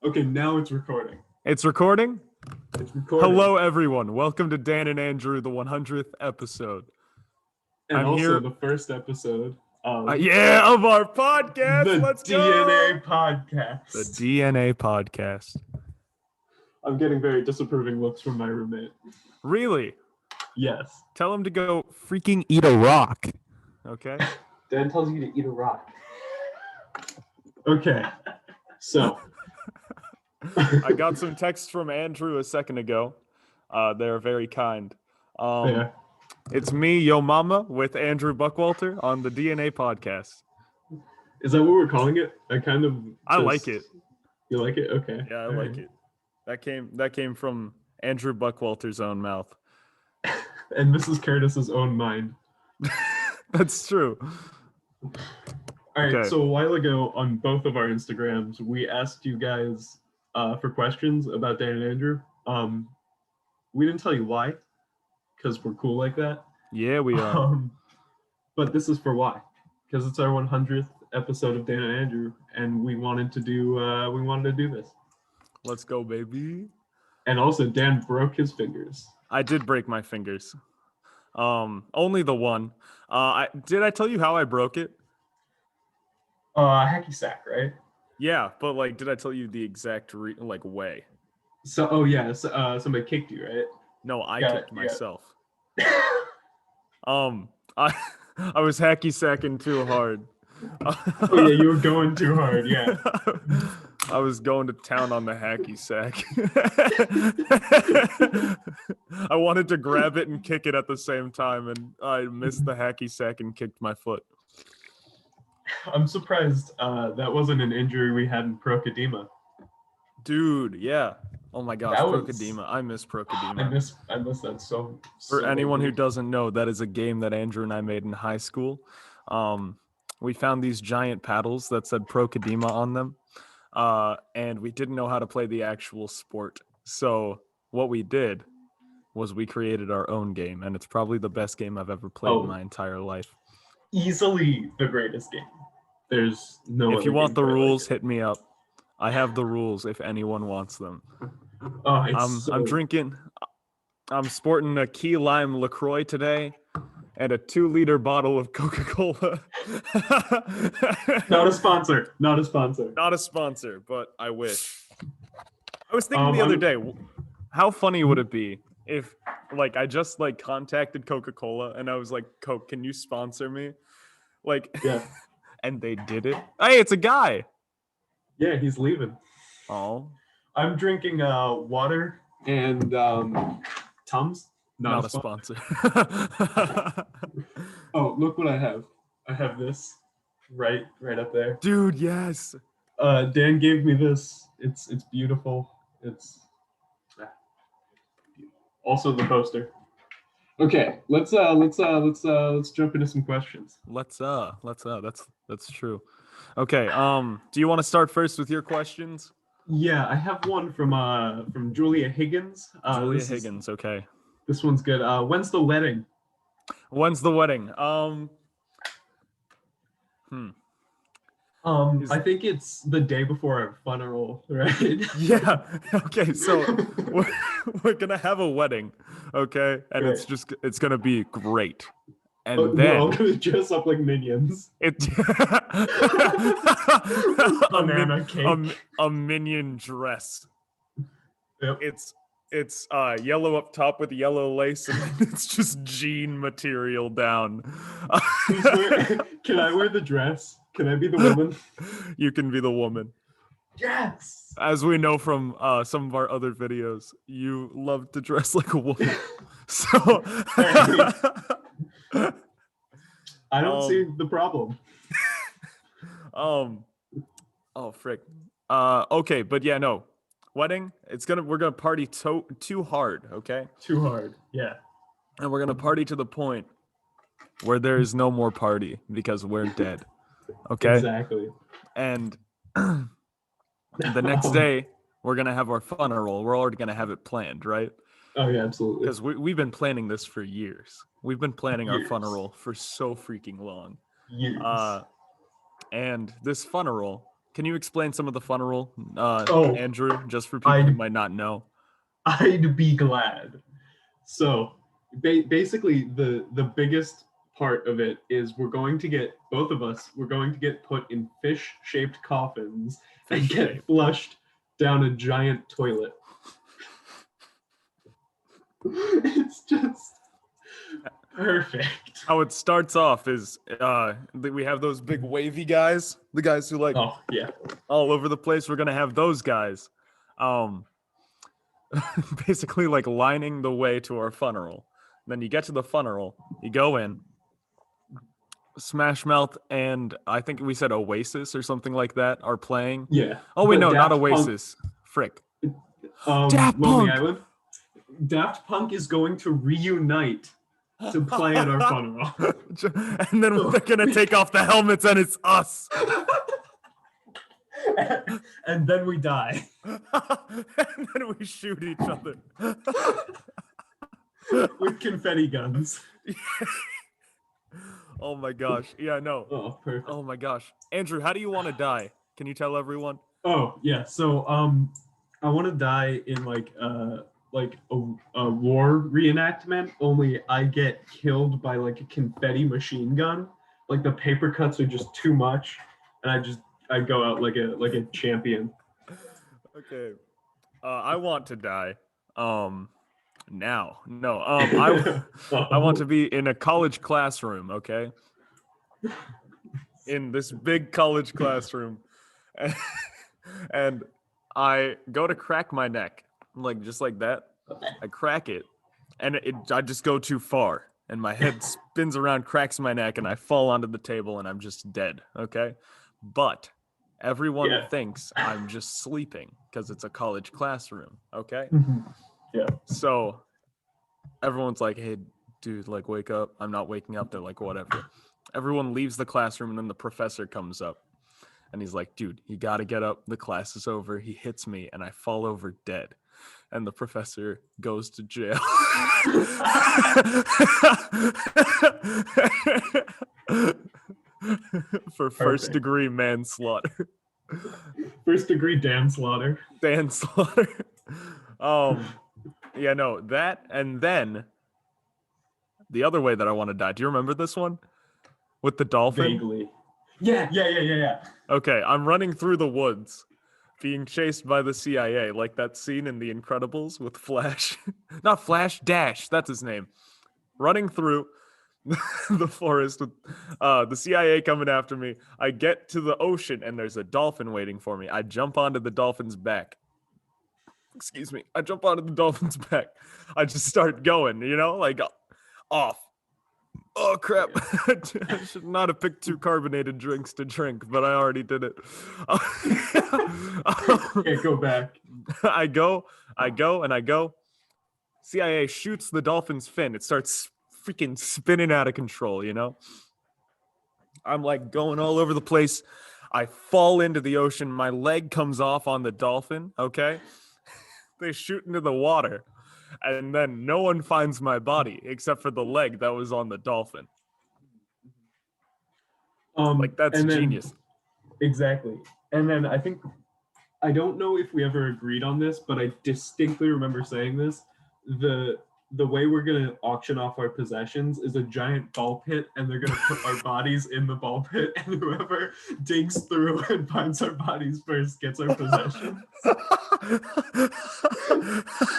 Okay, now it's recording. It's recording? It's recording. Hello, everyone. Welcome to Dan and Andrew, the 100th episode. And I'm also here- the first episode of of our podcast. the Let's DnA go. podcast. The DnA podcast. I'm getting very disapproving looks from my roommate. Really? Yes. Tell him to go freaking eat a rock. Okay? Dan tells you to eat a rock. Okay. So. I got some texts from Andrew a second ago. They're very kind. Yeah. It's me, Yo Mama, with Andrew Buckwalter on the DnA podcast. Is that what we're calling it? I like it. You like it? Okay. Yeah, I like it. That came from Andrew Buckwalter's own mouth. And Mrs. Curtis's own mind. That's true. All right, Okay. So a while ago on both of our Instagrams, we asked you guys for questions about Dan and Andrew. We didn't tell you why, because we're cool like that. Yeah, we are. But this is for why, because it's our 100th episode of Dan and Andrew, and we wanted to do this. Let's go, baby. And also, Dan broke his fingers. I did break my fingers. Only the one. Did I tell you how I broke it? Hacky sack, right? Yeah, but did I tell you the exact way? So, somebody kicked you, right? No, I Yeah, kicked yeah. myself. I was hacky sacking too hard. Oh yeah, you were going too hard. Yeah. I was going to town on the hacky sack. I wanted to grab it and kick it at the same time, and I missed the hacky sack and kicked my foot. I'm surprised that wasn't an injury we had in Procedema. Dude, yeah. Oh my gosh, That was- Procedema. I miss Procedema. I miss that so. For anyone who much. doesn't know, that is a game that Andrew and I made in high school. We found these giant paddles that said Procedema on them, and we didn't know how to play the actual sport. So what we did was we created our own game, and it's probably the best game I've ever played in my entire life. Easily the greatest game. There's no. If you other want game the quite like rules, it. hit me up. I have the rules if anyone wants them. Oh, it's I'm drinking. I'm sporting a key lime LaCroix today and a 2-liter bottle of Coca-Cola. Not a sponsor. Not a sponsor. Not a sponsor, but I wish. I was thinking the other I'm- day, how funny would it be if I just contacted Coca-Cola and I was like, Coke, can you sponsor me? Yeah. And they did it. Hey, it's a guy. Yeah, he's leaving. Oh, I'm drinking water and Tums. not a sponsor. Oh, look what I have. I have this right up there. Dude, yes. Dan gave me this. It's beautiful. It's also the poster. Okay, let's jump into some questions. That's true. Okay, do you want to start first with your questions? Yeah, I have one from Julia Higgins. Julia Higgins, okay. This one's good. When's the wedding? When's the wedding? I think it's the day before our funeral, right? Yeah. Okay, so we're gonna have a wedding, okay, and Great. it's gonna be great, and We're then all gonna dress up like minions. Banana cake. a minion dress. Yep. It's yellow up top with yellow lace, and then it's just jean material down. Can I wear the dress? Can I be the woman? You can be the woman. Yes. As we know from some of our other videos, you love to dress like a woman. So I don't see the problem. oh frick. Okay, but yeah, no. Wedding, we're gonna party too hard, okay? Too hard. Yeah. And we're gonna party to the point where there is no more party because we're dead. Okay? Exactly. And the next day, we're gonna have our funeral. We're already gonna have it planned, right? Oh yeah, absolutely. Because we've been planning this for years. We've been planning our Years. funeral for so freaking long. Years. And this funeral Can you explain some of the funnel, Oh, Andrew, just for people who I'd might not know? I'd be glad. So basically, the biggest part of it is we're going to get both of us. We're going to get put in fish-shaped coffins and get Fish-shaped. flushed down a giant toilet. It's just perfect. How it starts off is we have those big wavy guys, the guys who like Oh yeah. all over the place. We're gonna have those guys, basically like lining the way to our funnel. Then you get to the funnel, you go in. Smash Mouth and I think we said Oasis or something like that are playing. Yeah. Oh wait, But no, not Daft Oasis. Frick. Daft Daft Lonely Punk. Island. Daft Punk is going to reunite to play at our funnel. And then they're gonna take off the helmets and it's us. And then we die. And then we shoot each other. With confetti guns. Oh my gosh. Yeah, no. Oh, perfect. Oh my gosh. Andrew, how do you want to die? Can you tell everyone? Oh, yeah. So I want to die in like a war reenactment, only I get killed by like a confetti machine gun. Like the paper cuts are just too much, and I go out like a champion. Okay. I want to die. Now. No. I want to be in a college classroom, okay? In this big college classroom. And I go to crack my neck, like just like that. I crack it, and I just go too far, and my head spins around, cracks my neck, and I fall onto the table, and I'm just dead. Okay, but everyone thinks I'm just sleeping because it's a college classroom. Okay, Yeah. so everyone's like, "Hey, dude, like wake up." I'm not waking up. They're like, "Whatever." Everyone leaves the classroom, and then the professor comes up. And he's like, dude, you got to get up. The class is over. He hits me and I fall over dead. And the professor goes to jail. For first degree manslaughter. First degree manslaughter. Manslaughter. Yeah, no, that. And then the other way that I want to die. Do you remember this one? With the dolphin? Vaguely. Yeah. Okay, I'm running through the woods, being chased by the CIA, like that scene in The Incredibles with Flash. Not Flash, Dash, that's his name. Running through the forest with the CIA coming after me. I get to the ocean and there's a dolphin waiting for me. I jump onto the dolphin's back. Excuse me. I jump onto the dolphin's back. I just start going, like off. Oh, crap. I should not have picked 2 carbonated drinks to drink, but I already did it. Can't go back. I go. CIA shoots the dolphin's fin. It starts freaking spinning out of control, I'm like going all over the place. I fall into the ocean. My leg comes off on the dolphin, okay? They shoot into the water. And then no one finds my body except for the leg that was on the dolphin. Like, that's genius. Exactly. And then I don't know if we ever agreed on this, but I distinctly remember saying this. The way we're going to auction off our possessions is a giant ball pit, and they're going to put our bodies in the ball pit, and whoever digs through and finds our bodies first gets our possessions.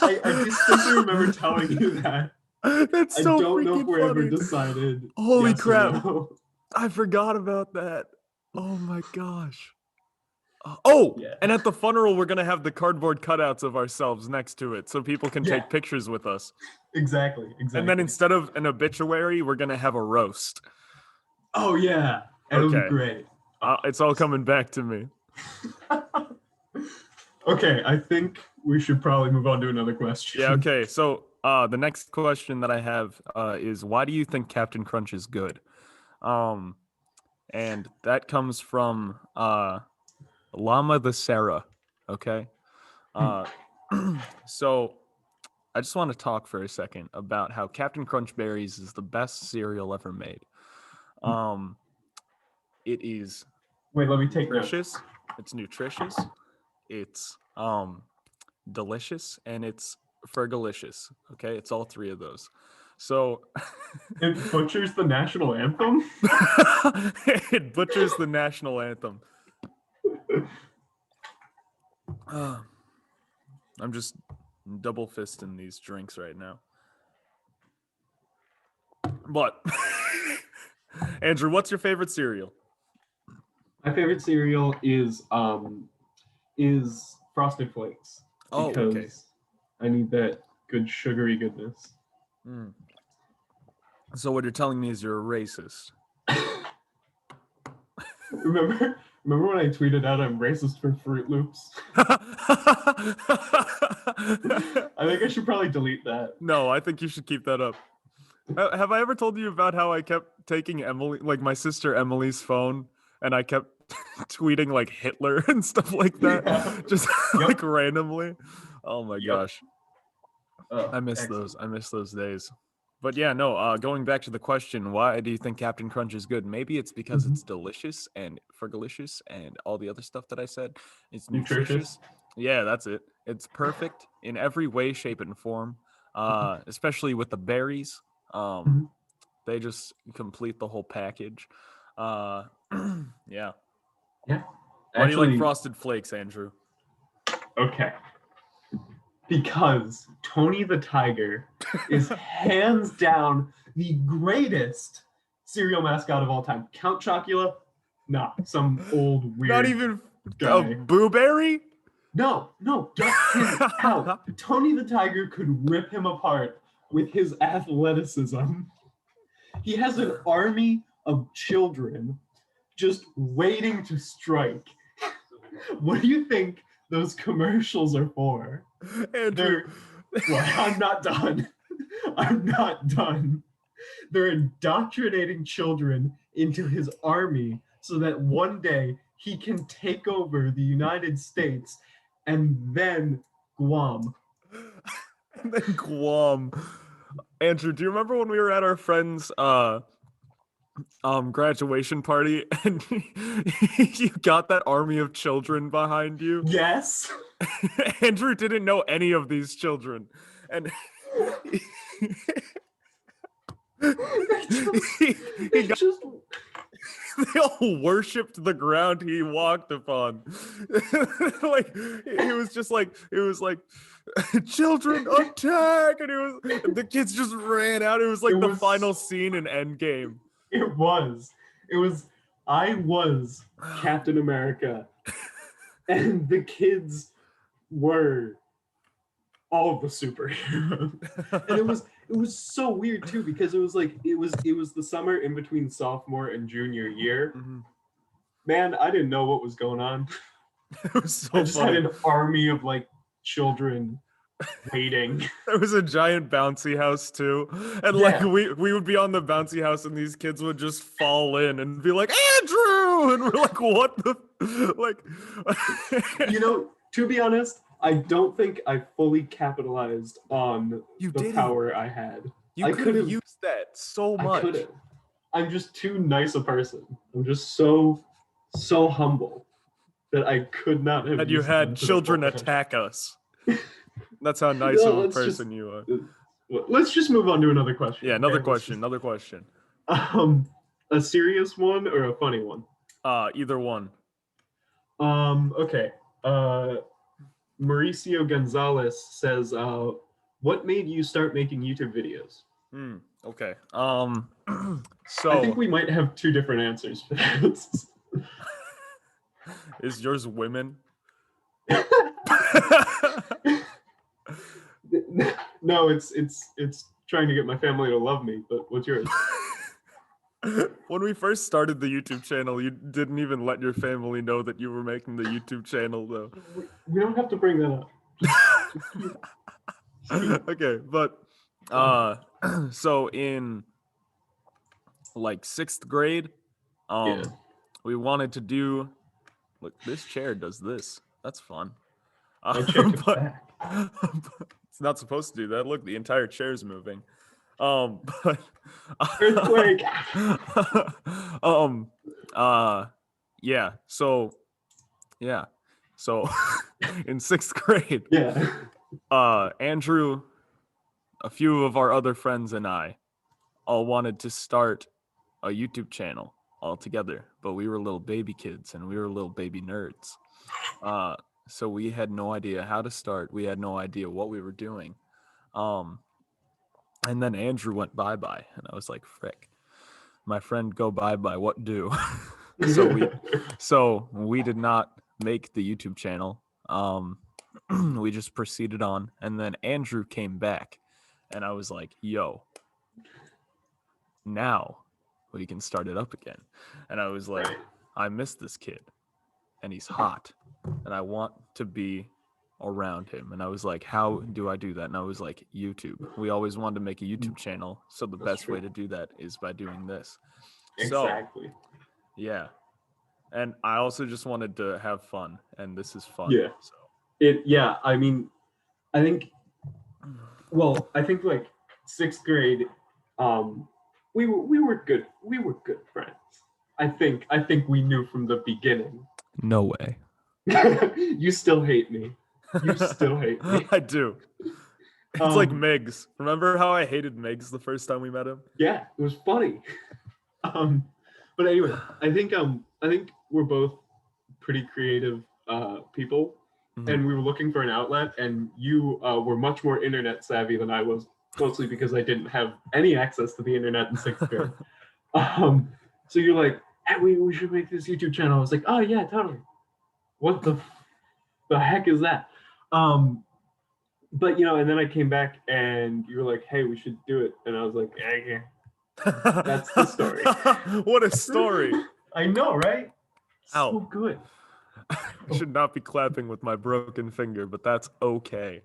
I distinctly remember telling you that. That's so I don't know if we funny. ever decided. Holy yes crap. no. I forgot about that. Oh my gosh. Oh, yeah. And at the funeral, we're going to have the cardboard cutouts of ourselves next to it so people can take pictures with us. Exactly. And then instead of an obituary, we're going to have a roast. Oh, yeah. It'll be great. It's all coming back to me. Okay, I think we should probably move on to another question. Yeah, okay. So the next question that I have is, why do you think Captain Crunch is good? And that comes from Llama the Sarah, okay? So I just want to talk for a second about how Captain Crunch Berries is the best cereal ever made. It is Wait, let me take delicious. it's nutritious, it's delicious, and it's fergalicious. Okay, it's all three of those. So It butchers the national anthem. it butchers the national anthem. I'm just double fisting these drinks right now. But Andrew, what's your favorite cereal? My favorite cereal is Frosted Flakes. Oh, because okay. I need that good sugary goodness. Mm. So what you're telling me is you're a racist. Remember when I tweeted out I'm racist for Fruit Loops? I think I should probably delete that. No, I think you should keep that up. Have I ever told you about how I kept taking my sister Emily's phone, and I kept tweeting like Hitler and stuff like that, just like randomly? Oh my gosh, I miss those. I miss those days. But yeah, no. Going back to the question, why do you think Captain Crunch is good? Maybe it's because it's delicious and fergalicious and all the other stuff that I said. It's nutritious. Yeah, that's it. It's perfect in every way, shape, and form. Especially with the berries. They just complete the whole package. Yeah. Yeah. Why do you like Frosted Flakes, Andrew? Okay. Because Tony the Tiger is hands down the greatest cereal mascot of all time. Count Chocula? Nah, some old weird Not even guy. Boo Berry? No, get him out. Tony the Tiger could rip him apart with his athleticism. He has an army of children just waiting to strike. What do you think those commercials are for? Andrew. I'm not done. I'm not done. They're indoctrinating children into his army so that one day he can take over the United States and then Guam. And then Guam. Andrew, do you remember when we were at our friend's graduation party and you got that army of children behind you? Yes. Andrew didn't know any of these children, and they all worshipped the ground he walked upon. Like it was like children attack, and the kids just ran out. It was like the final scene in Endgame. I was Captain America, and the kids were all of the superheroes. And it was so weird too, because it was the summer in between sophomore and junior year. Mm-hmm. Man, I didn't know what was going on. It was so I just funny. had an army of like children waiting. There was a giant bouncy house too, and like we would be on the bouncy house, and these kids would just fall in and be like, Andrew, and we're like, what the like? To be honest, I don't think I fully capitalized on the power I had. You could have used that so much. I could have. I'm just too nice a person. I'm just so humble that I could not have. And you had children attack us. That's how nice of a person you are. Let's just move on to another question. Yeah, another question. A serious one or a funny one? Either one. Okay. Mauricio Gonzalez says, what made you start making YouTube videos? Okay. So I think we might have two different answers for this. Is yours women? No, it's trying to get my family to love me, but what's yours? When we first started the YouTube channel, you didn't even let your family know that you were making the YouTube channel, though. We don't have to bring that up. Okay, but so in like 6th grade, we wanted to do. Look, this chair does this. That's fun. But it's not supposed to do that. Look, the entire chair's moving. But earthquake. Yeah. So Yeah. So in 6th grade, Yeah. Andrew, a few of our other friends, and I all wanted to start a YouTube channel all together, but we were little baby kids and we were little baby nerds. So we had no idea how to start. We had no idea what we were doing. And then Andrew went bye-bye, and I was like, frick, my friend go bye-bye, what do? so we did not make the YouTube channel. We just proceeded on, and then Andrew came back, and I was like, yo, now we can start it up again. And I was like, I miss this kid, and he's hot, and I want to be around him. And I was like, how do I do that? And I was like, YouTube. We always wanted to make a YouTube channel, so the best way to do that is by doing this. Exactly. So, yeah. And I also just wanted to have fun, and this is fun. Yeah. So I mean, I think like 6th grade, we were good friends. I think we knew from the beginning. no way. You still hate me. You still hate me. I do. It's like Miggs. Remember how I hated Miggs the first time we met him? Yeah, it was funny. But anyway, I think we're both pretty creative people, and we were looking for an outlet, and you were much more internet savvy than I was, mostly because I didn't have any access to the internet in 6th grade. So you're like, hey, we should make this YouTube channel. I was like, oh yeah, totally. What the heck is that? But and then I came back and you were like, hey, we should do it, and I was like, yeah. That's the story. What a story. I know, right? Ow. So good. I should not be clapping with my broken finger, but that's okay.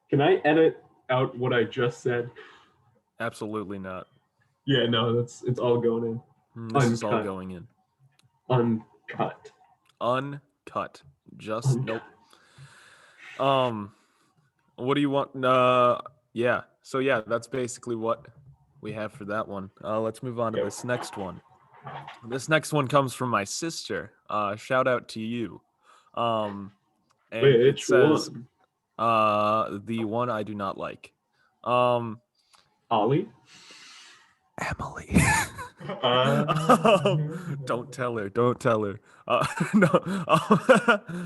Can I edit out what I just said? Absolutely not. Yeah, no, it's all going in. This is all going in. Uncut. Just nope. What do you want? Yeah. So yeah, that's basically what we have for that one. Let's move on to this next one. This next one comes from my sister. Shout out to you. And it says the one I do not like. Ollie? Emily. Don't tell her. No.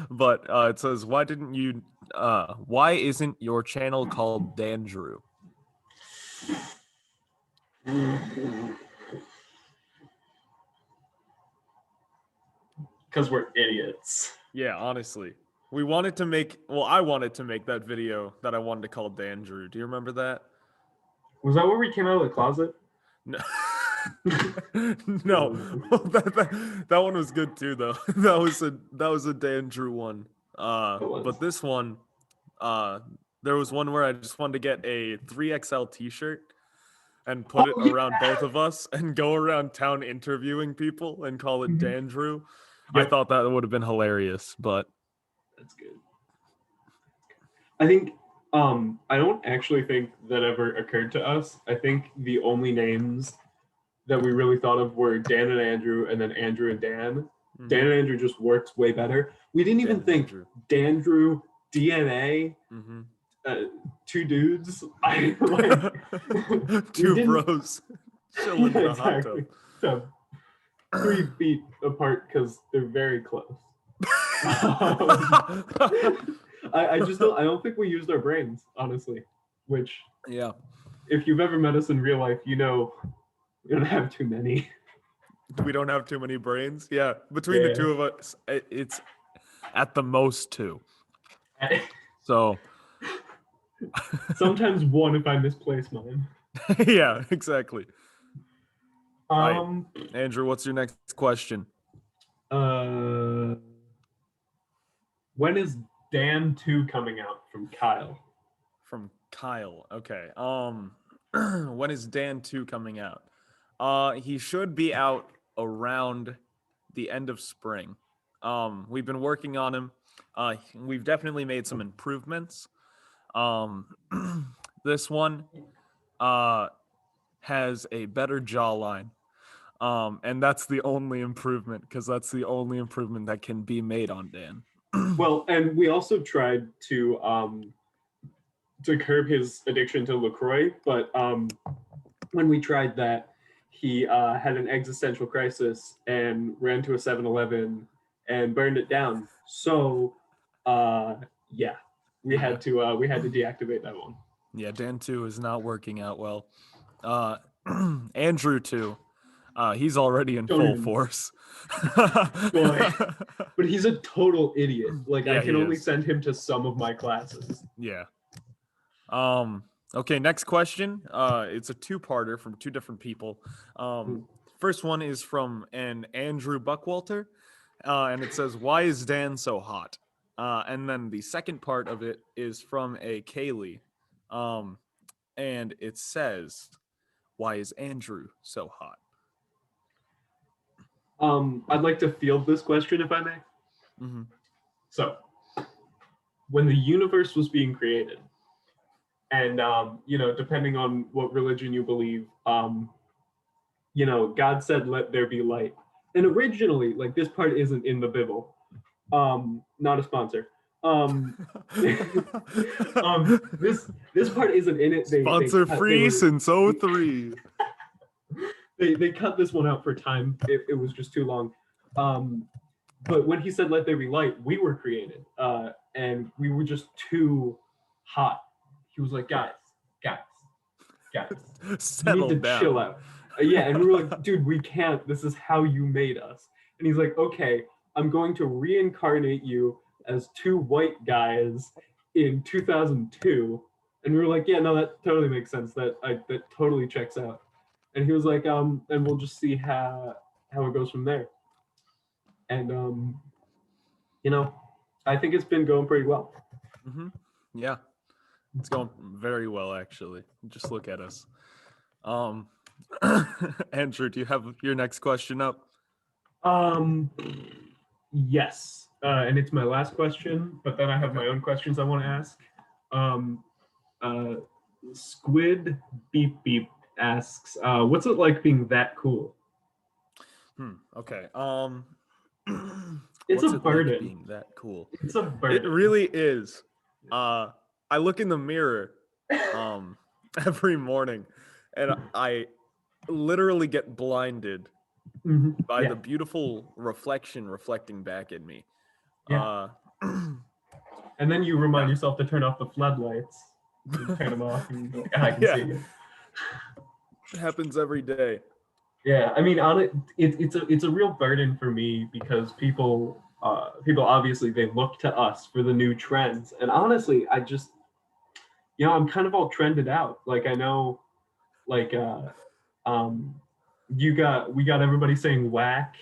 But it says, why isn't your channel called DanAndrew? Because we're idiots. Yeah, honestly. I wanted to make that video that I wanted to call DanAndrew. Do you remember that? Was that where we came out of the closet? No. No. That one was good too, though. That was a DanAndrew one. But this one, there was one where I just wanted to get a 3XL t-shirt and put it around both of us and go around town interviewing people and call it DanAndrew. Yep. I thought that would have been hilarious, but that's good. I think I don't actually think that ever occurred to us. I think the only names that we really thought of were Dan and Andrew, and then Andrew and Dan. Mm-hmm. Dan and Andrew just works way better. We didn't even think Danandrew, DnA, two dudes. Two bros chilling in a hot tub. So, 3 feet apart because they're very close. I don't think we used our brains, honestly. Which, yeah, if you've ever met us in real life, we don't have too many. We don't have too many brains. Yeah, between the two of us, it's at the most 2. So sometimes 1 if I misplace mine. Yeah, exactly. Right. Andrew, what's your next question? When is Dan 2 coming out from Kyle? From Kyle. Okay. When is Dan 2 coming out? He should be out around the end of spring. We've been working on him. We've definitely made some improvements. This one has a better jawline. And that's the only improvement, because that's the only improvement that can be made on Dan. Well, and we also tried to curb his addiction to LaCroix, but when we tried that, he had an existential crisis and ran to a 7-Eleven and burned it down. So, yeah, we had to deactivate that one. Yeah, Dan 2 is not working out well. Andrew 2, he's already in full force. But he's a total idiot. Like, Yeah, I can he only is. send him to some of my classes. Yeah. Okay, next question. It's a two-parter from two different people. First one is from an Andrew Buckwalter, and it says, "Why is Dan so hot?" And then the second part of it is from a Kaylee, and it says, "Why is Andrew so hot?" I'd like to field this question, if I may. Mm-hmm. So, when the universe was being created, and depending on what religion you believe, God said, "Let there be light." And originally, like, this part isn't in the Bible. Not a sponsor. This part isn't in it. Sponsor free since 03. They cut this one out for time. It was just too long. But when he said, "Let there be light," we were created, and we were just too hot. He was like, guys, settle you need to down. chill out. Yeah, and we were like, dude, we can't. This is how you made us. And he's like, okay, I'm going to reincarnate you as two white guys in 2002. And we were like, yeah, no, that totally makes sense. That totally checks out. And he was like, and we'll just see how it goes from there. And I think it's been going pretty well. Mm-hmm. Yeah, it's going very well, actually. Just look at us. Andrew, do you have your next question up? Yes, and it's my last question, but then I have my own questions I want to ask. Squid Beep Beep asks, what's it like being that cool? Okay. It's a burden. Like being that cool? It's a burden. It really is. I look in the mirror every morning, and I literally get blinded by the beautiful reflection reflecting back at me. Yeah. And then you remind yourself to turn off the floodlights. You turn them off, and you go, I can see it. It happens every day. Yeah, I mean, it's a real burden for me, because people obviously, they look to us for the new trends, and honestly, I just, I'm kind of all trended out. Like, I know, like, we got everybody saying whack.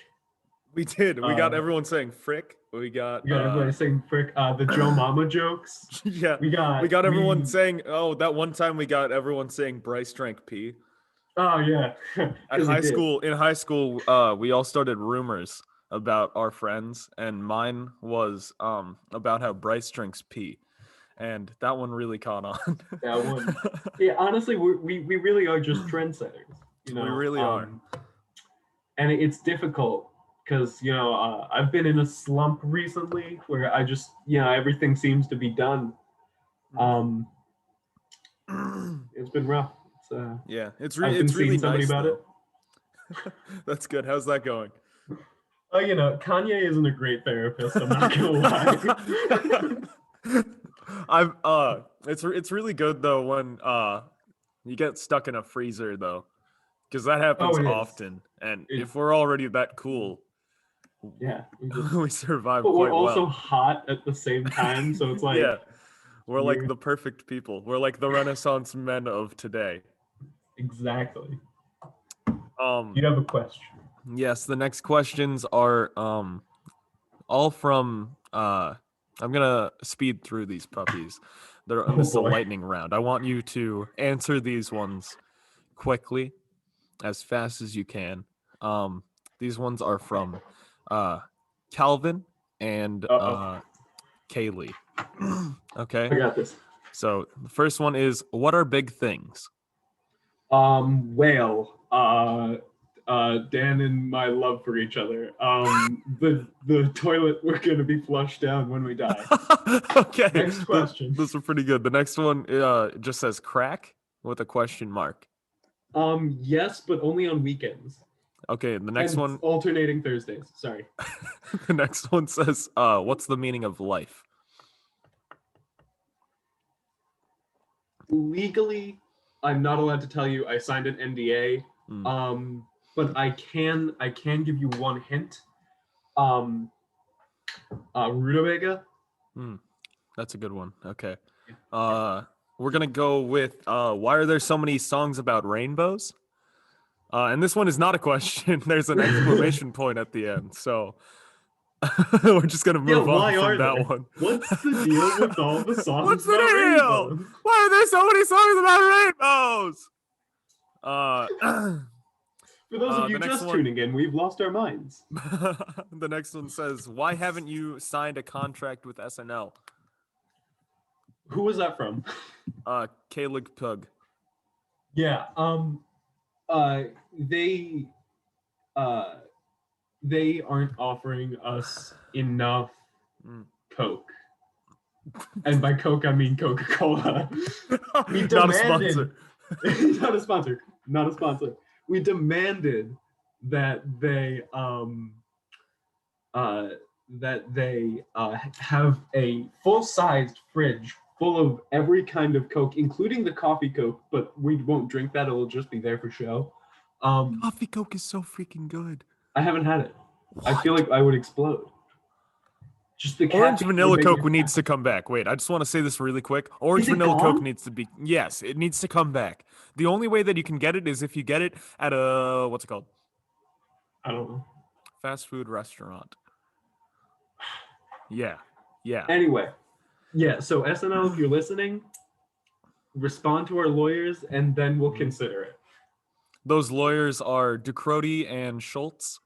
We did. We got everyone saying frick. We got everybody saying frick. The Joe Mama jokes. Yeah. We got everyone saying. Oh, that one time we got everyone saying Bryce drank pee. Oh yeah. In high school, we all started rumors about our friends, and mine was about how Bryce drinks pee, and that one really caught on. That one. Yeah, honestly, we really are just trendsetters. We really are. And it's difficult, because I've been in a slump recently where I just everything seems to be done. It's been rough. Yeah, it's really nice about it. That's good. How's that going? Kanye isn't a great therapist. I'm not gonna lie. It's really good though when you get stuck in a freezer though, because that happens often. And if we're already that cool, we survive quite well. But we're also hot at the same time, so it's like we're like the perfect people. We're like the Renaissance men of today. Exactly. You have a question? Yes, the next questions are all from I'm gonna speed through these puppies. This is a lightning round. I want you to answer these ones quickly, as fast as you can. These ones are from Calvin and Kaylee. Okay. I got this. So the first one is, what are big things? Well, Dan and my love for each other. The toilet we're gonna be flushed down when we die. Okay. Next question. Those are pretty good. The next one just says crack with a question mark. Yes, but only on weekends. Okay, the next And one. alternating Thursdays. Sorry. The next one says, what's the meaning of life? Legally, I'm not allowed to tell you. I signed an NDA. But I can give you one hint. Rutabaga. That's a good one. Okay. We're gonna go with why are there so many songs about rainbows? And this one is not a question. There's an exclamation point at the end. So we're just gonna move on from that one. What's the deal with all the songs What's the about deal? rainbows? Why are there so many songs about rainbows? For those of you just tuning in, we've lost our minds. The next one says, why haven't you signed a contract with SNL? Who was that from? Caleb Pug. Yeah. They aren't offering us enough Coke. And by Coke, I mean Coca-Cola. We demanded, not a sponsor. Not a sponsor. We demanded that they have a full-sized fridge full of every kind of Coke, including the coffee Coke, but we won't drink that. It'll just be there for show. Coffee Coke is so freaking good. I haven't had it. What? I feel like I would explode. Just the Orange vanilla Coke needs to come back. Wait, I just want to say this really quick. Orange vanilla Coke needs to be, yes, it needs to come back. The only way that you can get it is if you get it at a, what's it called? I don't know. Fast food restaurant. Yeah. Anyway, yeah, so SNL, if you're listening, respond to our lawyers and then we'll consider it. Those lawyers are Ducroti and Schultz.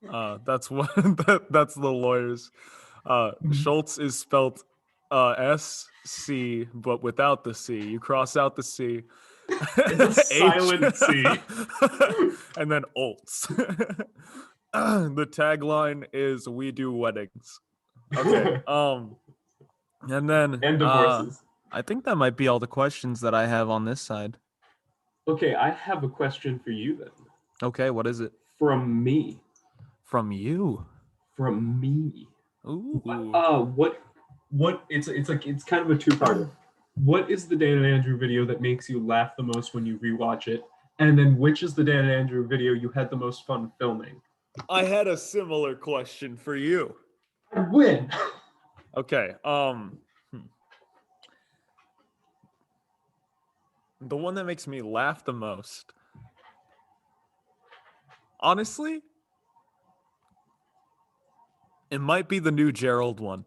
That's what that's the lawyers. Schultz is spelled S-C, but without the C. You cross out the C. It's a silent C. And then Oltz. The tagline is "We do weddings." Okay. And then and divorces. I think that might be all the questions that I have on this side. Okay, I have a question for you then. Okay, what is it? From me. From you. From me. Ooh. What it's kind of a two-parter. What is the Dan and Andrew video that makes you laugh the most when you rewatch it? And then which is the Dan and Andrew video you had the most fun filming? I had a similar question for you. I win. Okay. The one that makes me laugh the most. Honestly, it might be the new Gerald one.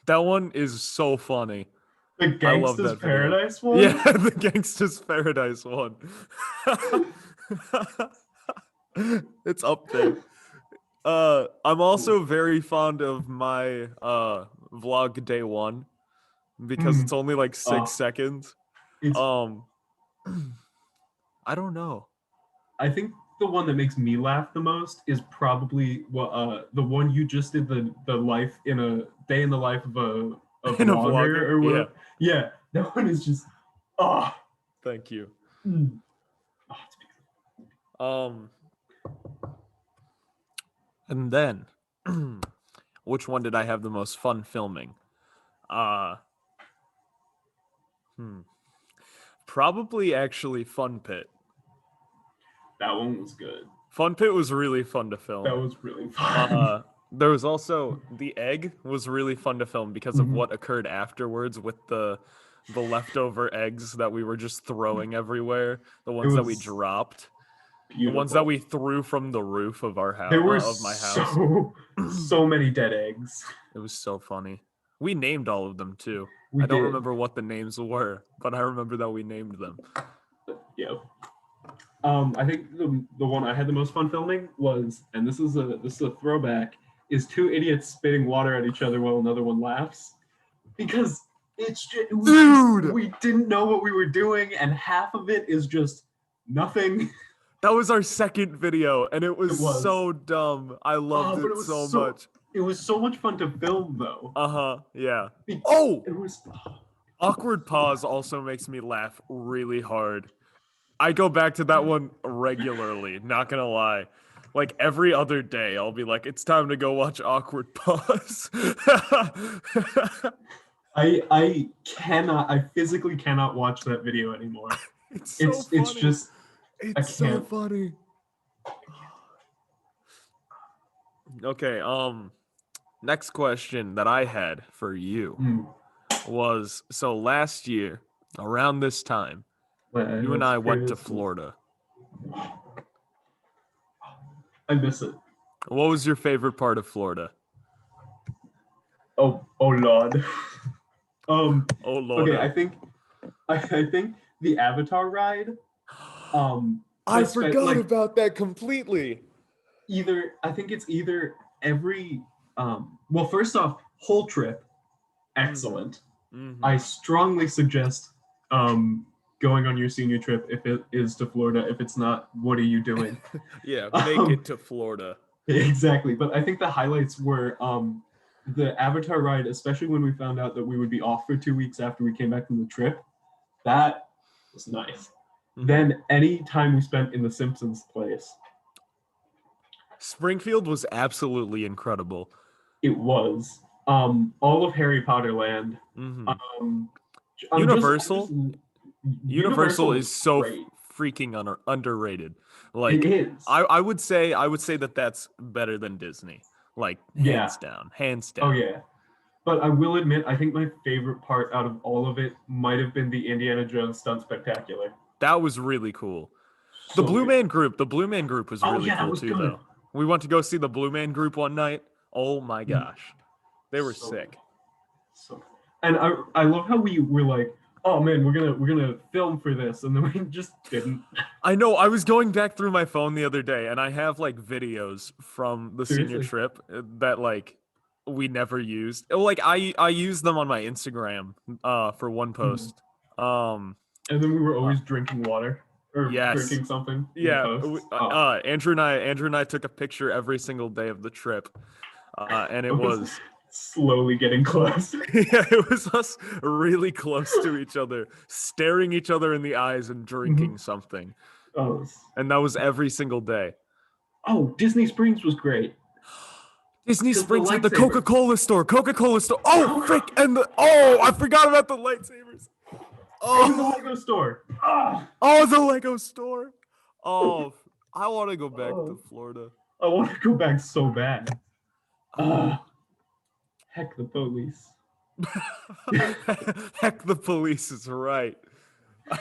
That one is so funny. The Gangsta's Paradise one? Yeah, the Gangsta's Paradise one. It's up there. I'm also very fond of my vlog day one because it's only like 6 seconds. I don't know. I think the one that makes me laugh the most is probably the one you just did, the life in a day in the life of a vlogger or whatever. Yeah, that one is just Thank you. It's beautiful. And then which one did I have the most fun filming? Probably actually Fun Pit. That one was good. Fun Pit was really fun to film. That was really fun. There was also the egg was really fun to film because of what occurred afterwards with the leftover eggs that we were just throwing everywhere. The ones that we dropped. Beautiful. The ones that we threw from the roof of our house. There were of my house. so many dead eggs. It was so funny. We named all of them too. I don't remember what the names were, but I remember that we named them. Yep. I think the one I had the most fun filming was, and this is a throwback, is two idiots spitting water at each other while another one laughs. Because we didn't know what we were doing, and half of it is just nothing. That was our second video, and it was was. so dumb. I loved but it so much. It was so much fun to film, though. Yeah. It Oh! was. Awkward pause also makes me laugh really hard. I go back to that one regularly, not gonna lie. Like every other day, I'll be like, it's time to go watch Awkward Pause. I physically cannot watch that video anymore. It's so funny. It's just it's so funny. Okay, next question that I had for you was, so last year around this time, you and I went to Florida. I miss it. What was your favorite part of Florida? Oh Lord. Oh Lord. Okay, I think the Avatar ride. I forgot about that completely. I think it's either every well, first off, whole trip, excellent. Mm-hmm. I strongly suggest going on your senior trip if it is to Florida. If it's not, what are you doing? Yeah, make it to Florida. Exactly. But I think the highlights were the Avatar ride, especially when we found out that we would be off for 2 weeks after we came back from the trip. That was nice. Mm-hmm. Then any time we spent in the Simpsons place. Springfield was absolutely incredible. It was. All of Harry Potter Land. Mm-hmm. Universal is so freaking underrated. Like, it is. I would say that that's better than Disney. Like, hands down. Oh yeah. But I will admit, I think my favorite part out of all of it might have been the Indiana Jones Stunt Spectacular. That was really cool. The Blue Man Group was really cool too, though. We went to go see the Blue Man Group one night. Oh my gosh, they were sick. And I love how we were like, oh man, we're gonna film for this, and then we just didn't. I know. I was going back through my phone the other day, and I have like videos from the senior trip that like we never used. Like I used them on my Instagram for one post. And then we were always drinking water. Or drinking something. Yeah, Andrew and I took a picture every single day of the trip, and it was slowly getting close. Yeah, it was us really close to each other, staring each other in the eyes and drinking something. And that was every single day. Oh, Disney Springs was great. Disney Springs had the Coca-Cola store. Oh, frick! And I forgot about the lightsabers. Oh, the Lego store. Oh, the Lego store. Oh, I want to go back to Florida. I want to go back so bad. Heck the police. Heck the police is right.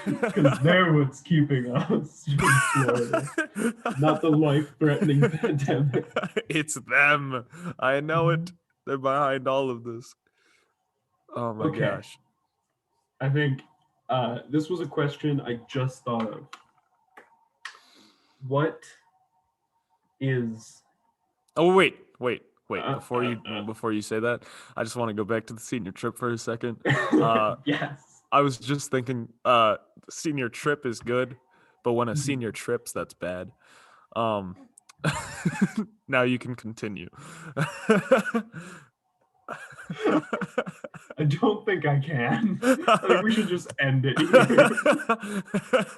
Because they're what's keeping us in Florida. Not the life-threatening pandemic. It's them. I know it. They're behind all of this. Oh my gosh. I think this was a question I just thought of. What is... Oh, wait. Before you say that, I just want to go back to the senior trip for a second. Yes. I was just thinking, senior trip is good, but when a senior trips, that's bad. Now you can continue. I don't think I can. I think we should just end it here.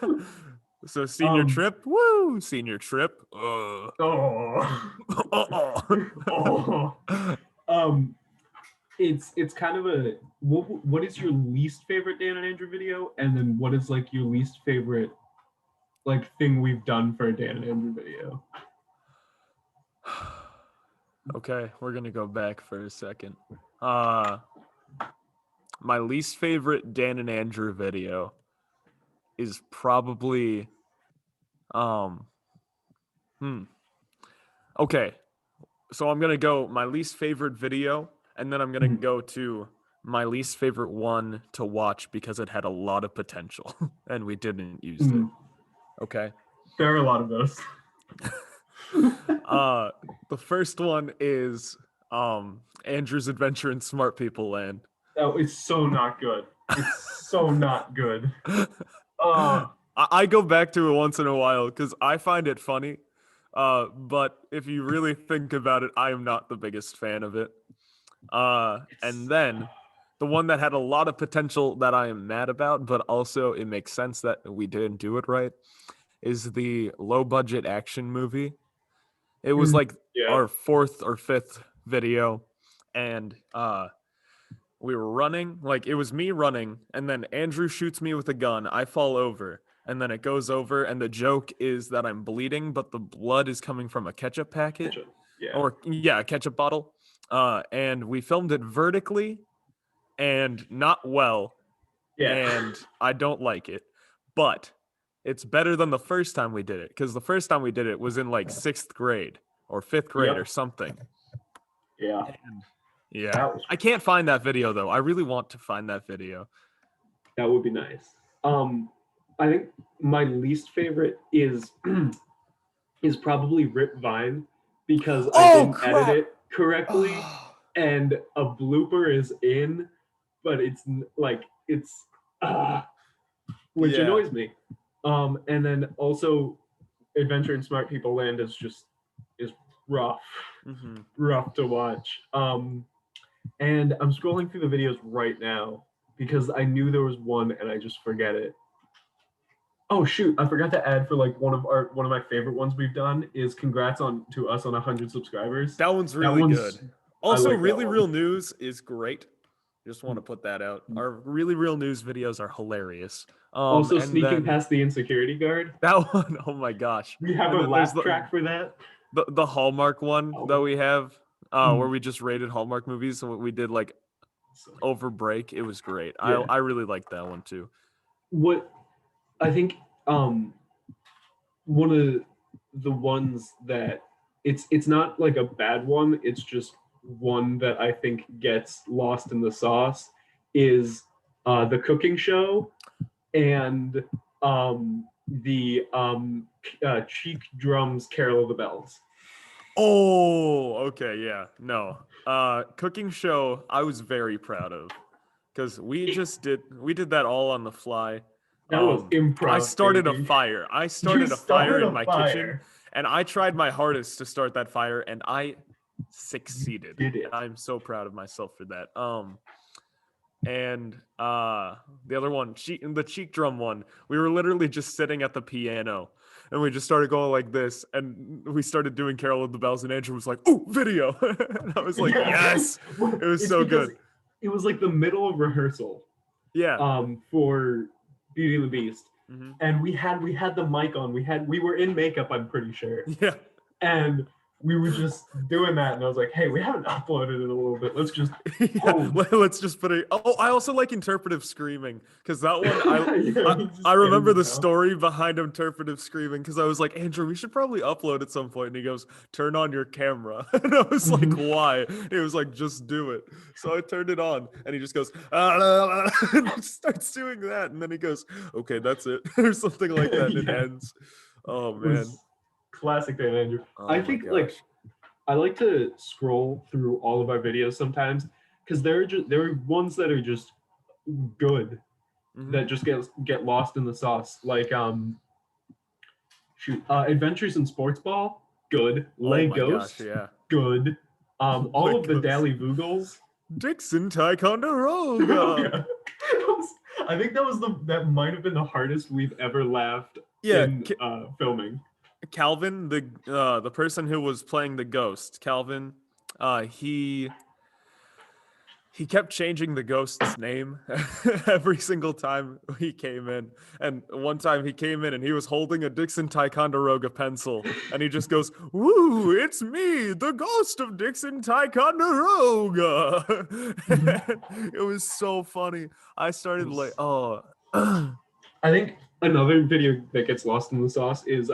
So senior trip, woo! Senior trip. It's kind of a what is your least favorite Dan and Andrew video, and then what is like your least favorite like thing we've done for a Dan and Andrew video? Okay, we're gonna go back for a second. My least favorite Dan and Andrew video is probably Okay. So I'm going to go my least favorite video, and then I'm going to go to my least favorite one to watch because it had a lot of potential and we didn't use it. Okay. There are a lot of those. The first one is Andrew's Adventure in Smart People Land. Oh, it's so not good. It's so not good. I go back to it once in a while because I find it funny. But if you really think about it, I am not the biggest fan of it. And then the one that had a lot of potential that I am mad about, but also it makes sense that we didn't do it right, is the low budget action movie. It was like Yeah. our fourth or fifth video, and we were running, like it was me running, and then Andrew shoots me with a gun. I fall over, and then it goes over, and the joke is that I'm bleeding, but the blood is coming from a ketchup packet, Yeah. or a ketchup bottle. And we filmed it vertically and not well, Yeah. and I don't like it, but it's better than the first time we did it, because the first time we did it was in like 6th grade or 5th grade or something. Yeah. And yeah, I can't find that video though. I really want to find that video. That would be nice. I think my least favorite is probably Rip Vine, because I didn't edit it correctly, and a blooper is in, but it's like which annoys me. And then also Adventure in Smart People Land is rough. Rough to watch. And I'm scrolling through the videos right now because I knew there was one and I just forget it. Oh shoot, I forgot to add for like one of my favorite ones we've done is congrats to us on 100 subscribers. That one's really good. Also, Really Real News is great. Just want to put that out. Our Really Real News videos are hilarious. Also, sneaking past the insecurity guard. That one, oh my gosh. We have a laugh track for that. The Hallmark one that we have, where we just rated Hallmark movies. So we did like over break. It was great. Yeah. I really liked that one too. What I think one of the ones that it's not like a bad one, it's just one that I think gets lost in the sauce is the cooking show and the Cheek Drums Carol of the Bells. Oh, okay, yeah. No. Cooking show I was very proud of, because we did that all on the fly. That was improv. I started a fire. I started a fire in my kitchen, and I tried my hardest to start that fire, and I succeeded. You did it. And I'm so proud of myself for that. And the other one, the cheek drum one, we were literally just sitting at the piano, and we just started going like this, and we started doing Carol of the Bells, and Andrew was like, "Ooh, video!" And I was like, "Yes!" It was so good. It was like the middle of rehearsal. Yeah. For Beauty and the Beast, and we had the mic on. We were in makeup, I'm pretty sure. Yeah. And we were just doing that, and I was like, "Hey, we haven't uploaded it in a little bit. Let's just let's just put it." Oh, I also like interpretive screaming, because that one I remember the story behind interpretive screaming, because I was like, "Andrew, we should probably upload at some point," and he goes, "Turn on your camera," and I was like, "Why?" He was like, "Just do it." So I turned it on, and he just goes, and starts doing that, and then he goes, "Okay, that's it," or something like that, and it ends. Oh man. Classic Dan&Andrew. I think I like to scroll through all of our videos sometimes, because there are ones that are just good that just get lost in the sauce. Like Adventures in Sports Ball, good. Legos, good. All of the Dally Voogles. Dixon Ticonderoga. I think that might have been the hardest we've ever laughed in filming. Calvin, the person who was playing the ghost, Calvin, he kept changing the ghost's name every single time he came in. And one time he came in and he was holding a Dixon Ticonderoga pencil, and he just goes, "Woo, it's me, the ghost of Dixon Ticonderoga." It was so funny. I started like, I think another video that gets lost in the sauce is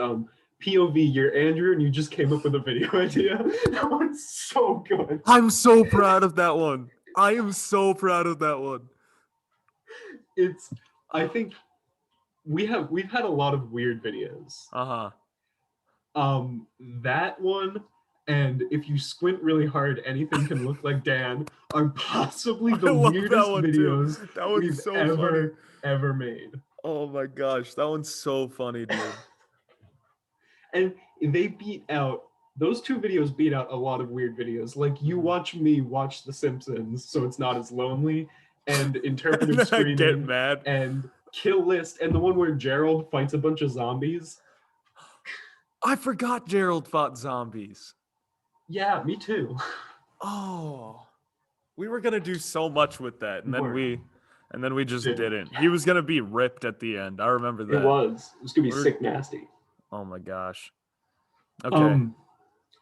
POV, you're Andrew, and you just came up with a video idea. That one's so good. I'm so proud of that one. I am so proud of that one. I think we've had a lot of weird videos. That one, and if you squint really hard, anything can look like Dan, are possibly the weirdest videos that we've so ever made. Oh my gosh, that one's so funny, dude. And they beat out those two videos beat out a lot of weird videos. Like you watch me watch The Simpsons, so it's not as lonely, and interpretive And I get screaming, mad. and Kill List, and the one where Gerald fights a bunch of zombies. I forgot Gerald fought zombies. Yeah, me too. Oh, we were gonna do so much with that, and then we just Didn't. didn't. He was gonna be ripped at the end. I remember that. It was gonna be sick nasty. Oh my gosh. Okay.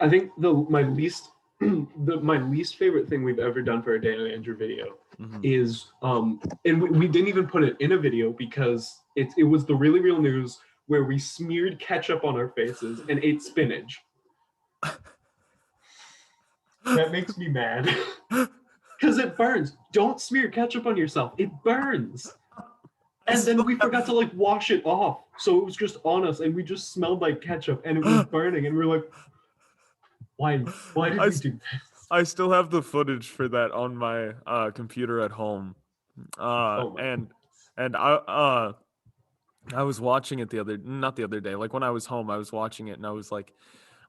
I think my least favorite thing we've ever done for a Dan and Andrew video is and we didn't even put it in a video because it was the really real news where we smeared ketchup on our faces and ate spinach. That makes me mad. Because it burns. Don't smear ketchup on yourself. It burns. And then we forgot to like wash it off. So it was just on us and we just smelled like ketchup and it was burning and we were like, why did we do this? I still have the footage for that on my computer at home. And I was watching it not the other day, like when I was home, I was watching it and I was like,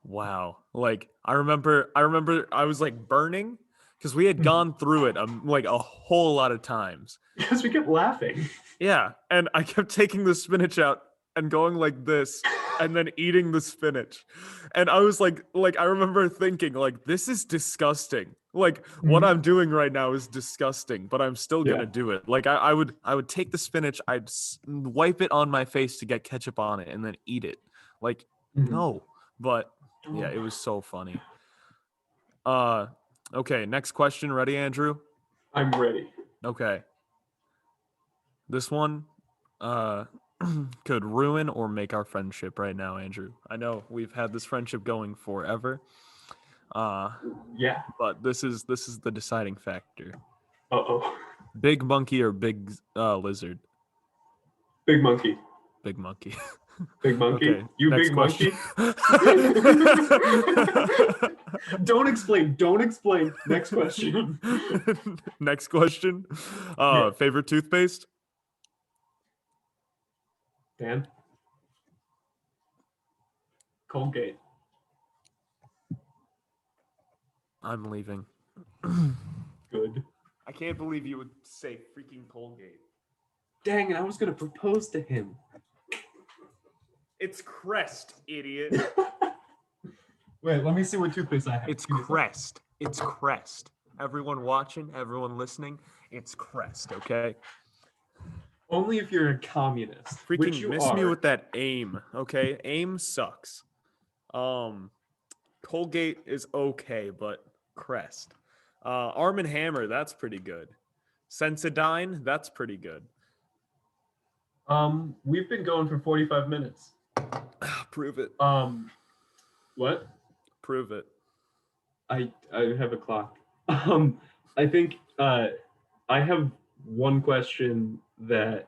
wow. Like I remember I was like burning because we had gone through it like a whole lot of times. Because we kept laughing. Yeah, and I kept taking the spinach out and going like this and then eating the spinach. And I was like I remember thinking like this is disgusting. Like what I'm doing right now is disgusting, but I'm still going to do it. Like I would take the spinach, I'd wipe it on my face to get ketchup on it and then eat it. Like no, but yeah, it was so funny. Okay, next question. Ready, Andrew? I'm ready. Okay. This one could ruin or make our friendship right now, Andrew. I know we've had this friendship going forever. Yeah. But this is the deciding factor. Uh-oh. Big monkey or big lizard? Big monkey. Big monkey. Big monkey? Okay, You next big question. monkey? Don't explain. Next question. Next question. Favorite toothpaste? Dan? Colgate. I'm leaving. Good. I can't believe you would say freaking Colgate. Dang it, I was going to propose to him. It's Crest, idiot. Wait, let me see what toothpaste I have. It's Crest. It's Crest. Everyone watching, everyone listening, it's Crest, okay? Only if you're a communist. Freaking miss me with that AIM, okay? AIM sucks. Colgate is okay, but Crest. Arm & Hammer, that's pretty good. Sensodyne, that's pretty good. We've been going for 45 minutes. Prove it. What? Prove it. I have a clock. I think I have one question that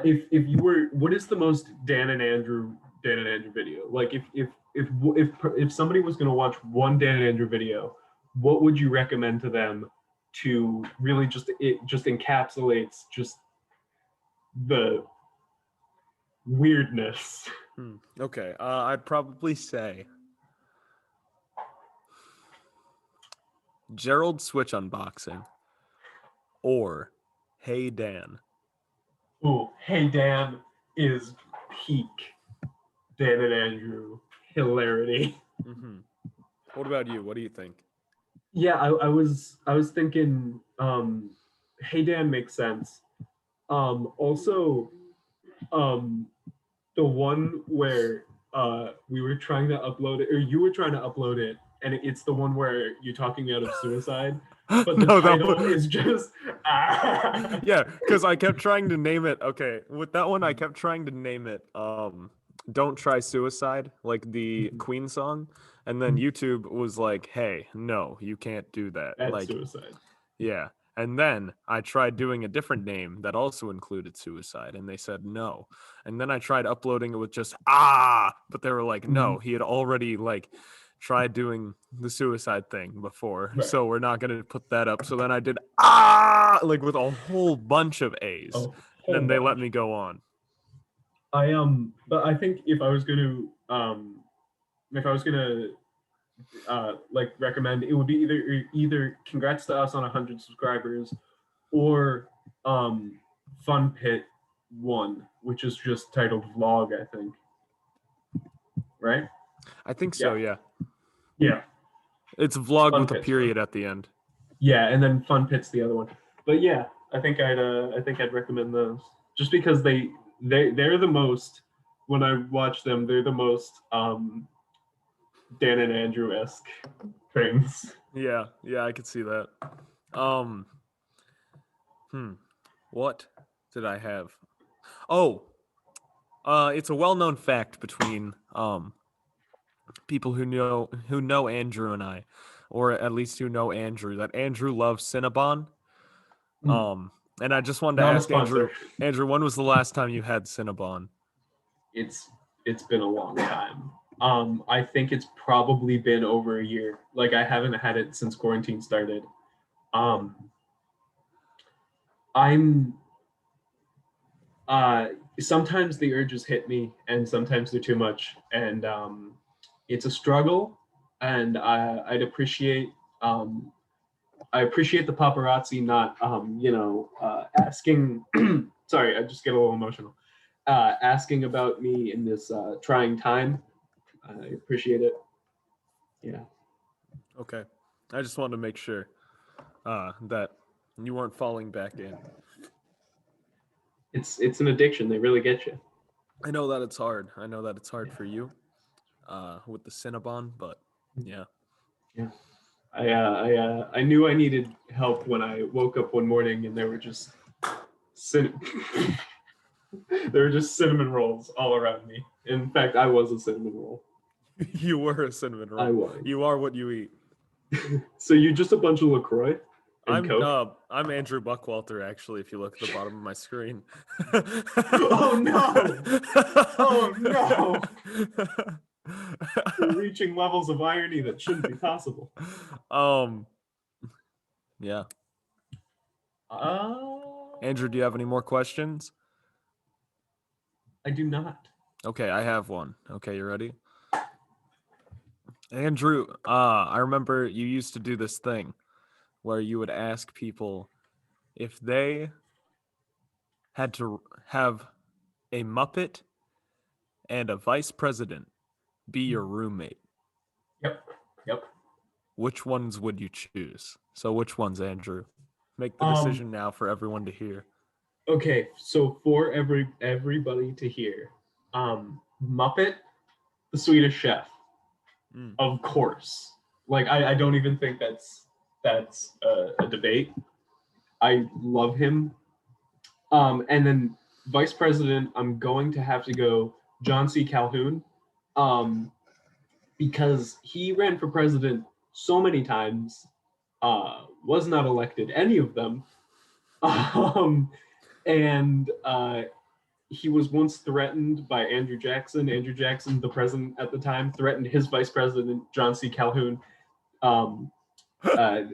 if you were, what is the most Dan and Andrew video? Like if somebody was going to watch one Dan and Andrew video, what would you recommend to them to really just encapsulates just the weirdness? Okay, I'd probably say Gerald Switch unboxing or Hey Dan. Oh, Hey Dan is peak Dan and Andrew hilarity. What about you? What do you think? Yeah, I was thinking Hey Dan makes sense. Also the one where we were trying to upload it, or you were trying to upload it, and it's the one where you're talking out of suicide, but the title is just yeah, because I kept trying to name it. Okay, with that one I kept trying to name it Don't Try Suicide, like the Queen song, and then YouTube was like, hey, no, you can't do that. That's like suicide. Yeah. And then I tried doing a different name that also included suicide, and they said no. And then I tried uploading it with just but they were like, no, he had already like tried doing the suicide thing before, Right. so we're not gonna put that up. So then I did like with a whole bunch of A's. Oh, Then they let me go on. But I think if I was gonna like recommend, it would be either Congrats to Us on 100 subscribers, or Fun Pit 1, which is just titled Vlog, I think. Right? I think so. Yeah. Yeah. It's vlog Fun with a Pit's period at the end. Yeah, and then Fun Pit's the other one. But yeah, I think I'd recommend those just because they're the most, when I watch them, they're the most Dan and Andrew-esque things. Yeah, I could see that. What did I have? Oh, it's a well-known fact between people who know Andrew and I, or at least who know Andrew, that Andrew loves Cinnabon. And I just wanted to ask Andrew, when was the last time you had Cinnabon? It's been a long time. I think it's probably been over a year. Like, I haven't had it since quarantine started. Sometimes the urges hit me, and sometimes they're too much, and it's a struggle. And I appreciate the paparazzi not asking. Sorry, I just get a little emotional. Asking about me in this trying time. I appreciate it. Yeah. Okay. I just wanted to make sure that you weren't falling back in. It's an addiction. They really get you. I know that it's hard. For you with the Cinnabon, but yeah. Yeah. I knew I needed help when I woke up one morning and there were just cinnamon rolls all around me. In fact, I was a cinnamon roll. You were a cinnamon roll. I was. You are what you eat. So you're just a bunch of LaCroix and Coke? I'm Andrew Buckwalter, actually, if you look at the bottom of my screen. Oh no! Oh no! We're reaching levels of irony that shouldn't be possible. Yeah. Andrew, do you have any more questions? I do not. Okay, I have one. Okay, you ready? Andrew, I remember you used to do this thing where you would ask people if they had to have a Muppet and a vice president be your roommate. Yep. Which ones would you choose? So which ones, Andrew? Make the decision now for everyone to hear. Okay, so for everybody to hear, Muppet, the Swedish Chef, of course. Like, I don't even think that's a debate. I love him. And then Vice President, I'm going to have to go John C. Calhoun, because he ran for president so many times, was not elected any of them, and he was once threatened by Andrew Jackson. Andrew Jackson, the president at the time, threatened his vice president, John C. Calhoun.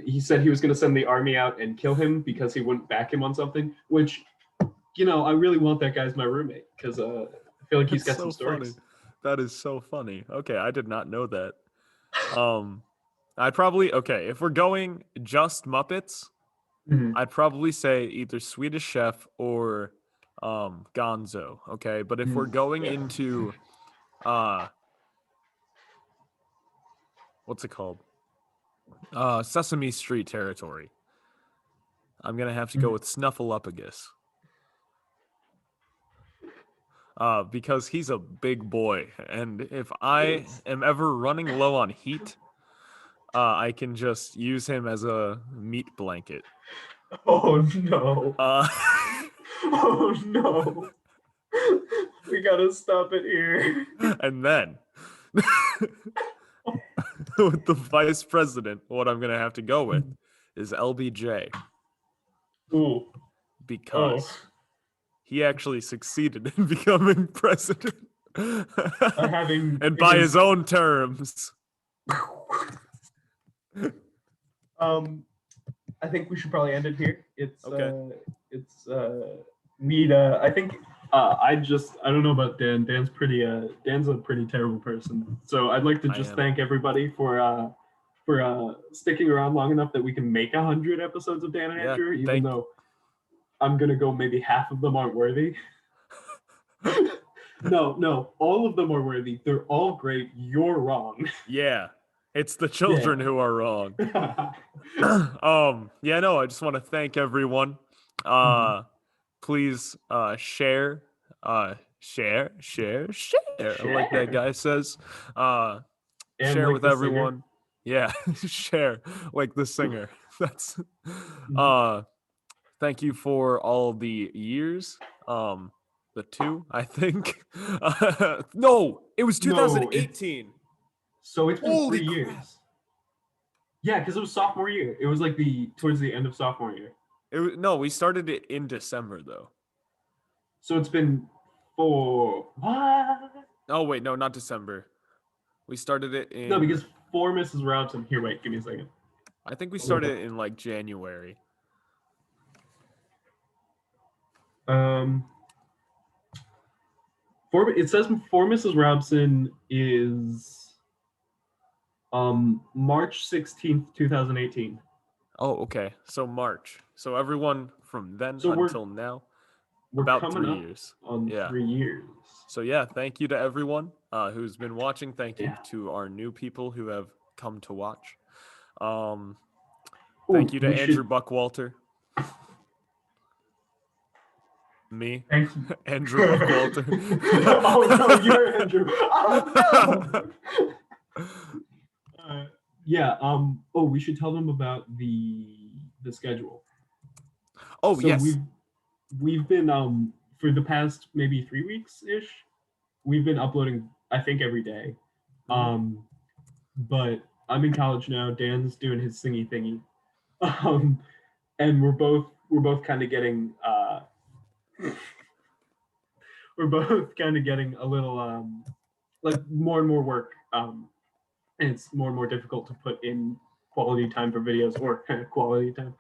He said he was going to send the army out and kill him because he wouldn't back him on something, which, I really want that guy as my roommate because I feel like he's got some stories. Funny. That is so funny. Okay, I did not know that. If we're going just Muppets, I'd probably say either Swedish Chef or Gonzo. Okay, but if we're going into what's it called? Sesame Street territory, I'm gonna have to go with Snuffleupagus. Because he's a big boy, and if I am ever running low on heat, I can just use him as a meat blanket. Oh no! Oh no! We gotta stop it here. And then, with the vice president, what I'm gonna have to go with is LBJ. Ooh. Because he actually succeeded in becoming president. And by his own terms. I think we should probably end it here. It's Okay. I think I don't know about Dan. Dan's a pretty terrible person. So I'd like to I just am. thank everybody for sticking around long enough that we can make 100 episodes of Dan and Yeah, Andrew, even though I'm gonna go maybe half of them aren't worthy. No, all of them are worthy. They're all great. You're wrong. Yeah, it's the children who are wrong. Yeah, no, I just want to thank everyone. Please share, share, like that guy says. Share like with the everyone. singer. Yeah, share like the singer. That's thank you for all the years. The 2, I think. No, it was 2018. So it's been Holy 3 years. crap. Yeah, because it was sophomore year. It was like towards the end of sophomore year. No, we started it in December though. So it's been 4. What? Oh wait, no, not December. We started it in. No, because 4 Mrs. Robson. Here, wait, give me a second. I think we started it in like January. It says 4 Mrs. Robson is March 16th, 2018. Oh, okay. So March. So everyone from then until now, we're about coming 3 up years. On 3 years. So yeah, thank you to everyone who's been watching. Thank you to our new people who have come to watch. Thank you to Andrew Buckwalter. Me. Thank you. Andrew Buckwalter. Oh no, you're Andrew. Oh no. Yeah. We should tell them about the schedule. Oh, so yes. We've been for the past maybe 3 weeks ish. We've been uploading, I think, every day. But I'm in college now. Dan's doing his thingy thingy. And we're both kind of getting we're both kind of getting a little like more and more work. And it's more and more difficult to put in quality time for videos or quality time.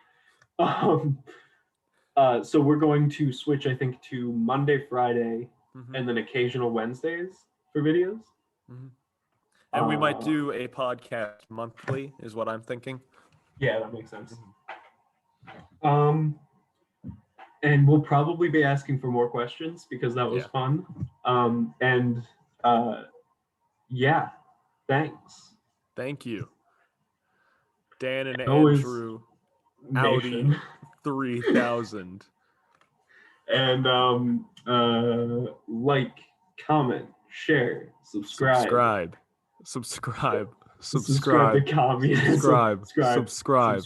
So we're going to switch, I think, to Monday, Friday, and then occasional Wednesdays for videos. And we might do a podcast monthly, is what I'm thinking. Yeah, that makes sense. And we'll probably be asking for more questions because that was fun. Yeah, thanks. Thank you. Dan and Andrew, Audi 3000. And like, comment, share, subscribe. Subscribe. The communist. Subscribe.